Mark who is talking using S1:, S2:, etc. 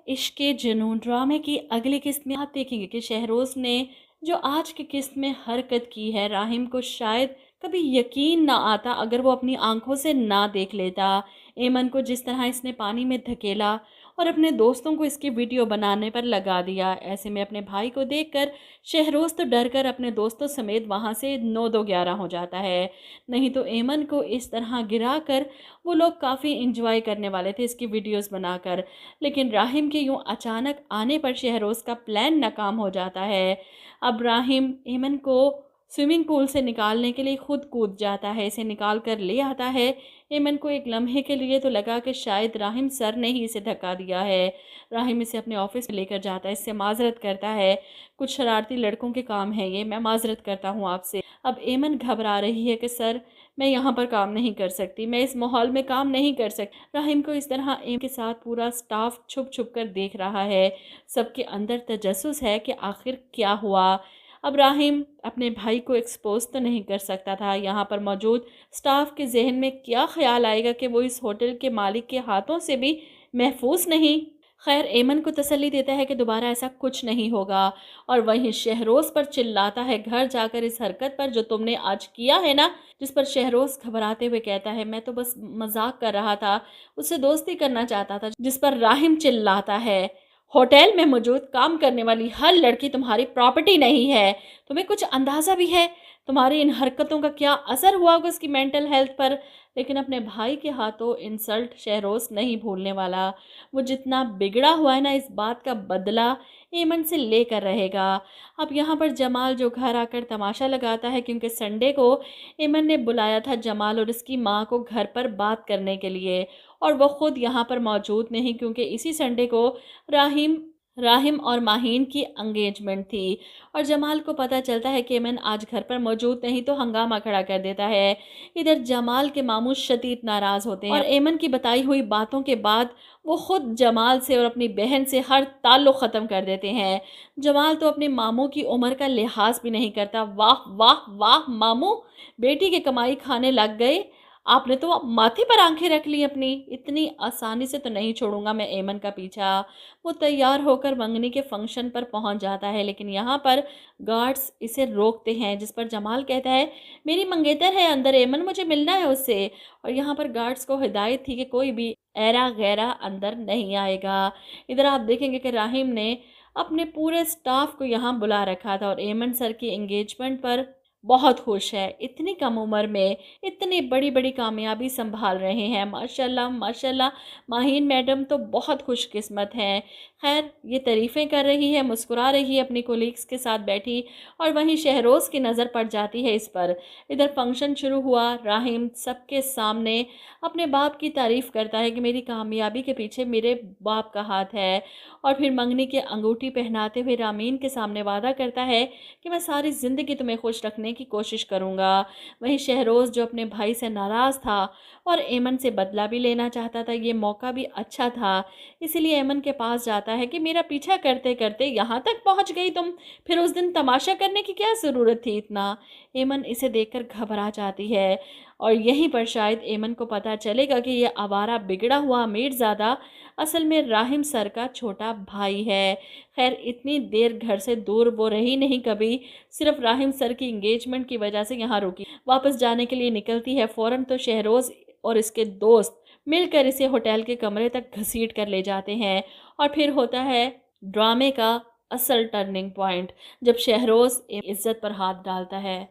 S1: इश्क जुनून ड्रामे की अगली किस्त में आप देखेंगे कि शहरोज़ ने जो आज की किस्त में हरकत की है, राहिम को शायद कभी यकीन ना आता अगर वो अपनी आंखों से ना देख लेता। एमन को जिस तरह इसने पानी में धकेला और अपने दोस्तों को इसकी वीडियो बनाने पर लगा दिया। ऐसे में अपने भाई को देखकर शहरोज़ तो डर कर अपने दोस्तों समेत वहाँ से 9-2-11 हो जाता है। नहीं तो एमन को इस तरह गिरा कर वो लोग काफ़ी इंजॉय करने वाले थे इसकी वीडियोस बनाकर। लेकिन राहिम के यूं अचानक आने पर शहरोज़ का प्लान नाकाम हो जाता है। अब राहिम एमन को स्विमिंग पूल से निकालने के लिए खुद कूद जाता है, इसे निकाल कर ले आता है। एमन को एक लम्हे के लिए तो लगा कि शायद राहिम सर ने ही इसे धक्का दिया है। राहिम इसे अपने ऑफिस में लेकर जाता है, इससे माजरत करता है, कुछ शरारती लड़कों के काम है ये, मैं माजरत करता हूँ आपसे। अब एमन घबरा रही है कि सर मैं यहाँ पर काम नहीं कर सकती, मैं इस माहौल में काम नहीं कर सकती। राहिम को इस तरह एम के साथ पूरा स्टाफ छुप छुप कर देख रहा है, सबके अंदर तजस्सुस है कि आखिर क्या हुआ। अब राहिम अपने भाई को एक्सपोज तो नहीं कर सकता था। यहाँ पर मौजूद स्टाफ के जहन में क्या ख्याल आएगा कि वो इस होटल के मालिक के हाथों से भी महफूज नहीं। खैर एमन को तसल्ली देता है कि दोबारा ऐसा कुछ नहीं होगा, और वहीं शहरोज़ पर चिल्लाता है घर जाकर इस हरकत पर जो तुमने आज किया है ना। जिस पर शहरोज़ घबराते हुए कहता है मैं तो बस मजाक कर रहा था, उससे दोस्ती करना चाहता था। जिस पर राहिम चिल्लाता है होटल में मौजूद काम करने वाली हर लड़की तुम्हारी प्रॉपर्टी नहीं है, तुम्हें कुछ अंदाज़ा भी है तुम्हारी इन हरकतों का क्या असर हुआ होगा उसकी मेंटल हेल्थ पर। लेकिन अपने भाई के हाथों इंसल्ट शहरोज़ नहीं भूलने वाला। वो जितना बिगड़ा हुआ है ना, इस बात का बदला एमन से लेकर रहेगा। अब यहाँ पर जमाल जो घर आकर तमाशा लगाता है, क्योंकि संडे को एमन ने बुलाया था जमाल और उसकी माँ को घर पर बात करने के लिए, और वो ख़ुद यहाँ पर मौजूद नहीं क्योंकि इसी संडे को राहिम राहिम और माहीन की एंगेजमेंट थी। और जमाल को पता चलता है कि एमन आज घर पर मौजूद नहीं तो हंगामा खड़ा कर देता है। इधर जमाल के मामू शदीद नाराज़ होते हैं और एमन की बताई हुई बातों के बाद वो खुद जमाल से और अपनी बहन से हर ताल्लुक़ ख़त्म कर देते हैं। जमाल तो अपने मामू की उम्र का लिहाज भी नहीं करता। वाह वाह वाह मामू, बेटी की कमाई खाने लग गए, आपने तो माथे पर आंखें रख ली अपनी, इतनी आसानी से तो नहीं छोड़ूंगा मैं एमन का पीछा। वो तैयार होकर मंगनी के फंक्शन पर पहुंच जाता है, लेकिन यहाँ पर गार्ड्स इसे रोकते हैं, जिस पर जमाल कहता है मेरी मंगेतर है अंदर एमन, मुझे मिलना है उससे। और यहाँ पर गार्ड्स को हिदायत थी कि कोई भी ऐरा गैरा अंदर नहीं आएगा। इधर आप देखेंगे कि राहिम ने अपने पूरे स्टाफ को यहाँ बुला रखा था और एमन सर की एंगेजमेंट पर बहुत खुश है। इतनी कम उम्र में इतनी बड़ी बड़ी कामयाबी संभाल रहे हैं, माशाल्लाह माशाल्लाह। माहीन मैडम तो बहुत खुशकिस्मत हैं। खैर ये तारीफ़ें कर रही है, मुस्कुरा रही है अपनी कोलीग्स के साथ बैठी, और वहीं शहरोज़ की नज़र पड़ जाती है इस पर। इधर फंक्शन शुरू हुआ, राहिम सबके सामने अपने बाप की तारीफ़ करता है कि मेरी कामयाबी के पीछे मेरे बाप का हाथ है, और फिर मंगनी के अंगूठी पहनाते हुए रामीन के सामने वादा करता है कि मैं सारी ज़िंदगी तुम्हें खुश रखने की कोशिश करूँगा। वहीं शहरोज़ जो अपने भाई से नाराज़ था और एमन से बदला भी लेना चाहता था, ये मौका भी अच्छा था, इसीलिए एमन के पास जाता है कि मेरा पीछा करते करते यहाँ तक पहुँच गई तुम, फिर उस दिन तमाशा करने की क्या ज़रूरत थी इतना। एमन इसे देखकर घबरा जाती है, और यहीं पर शायद एमन को पता चलेगा कि यह आवारा बिगड़ा हुआ अमीरज़ादा असल में राहिम सर का छोटा भाई है। खैर इतनी देर घर से दूर वो रही नहीं कभी, सिर्फ राहिम सर की इंगेजमेंट की वजह से यहाँ रुकी। वापस जाने के लिए निकलती है फ़ौरन तो शहरोज़ और इसके दोस्त मिलकर इसे होटल के कमरे तक घसीट कर ले जाते हैं। और फिर होता है ड्रामे का असल टर्निंग पॉइंट, जब शहरोज़ इज़्ज़त पर हाथ डालता है।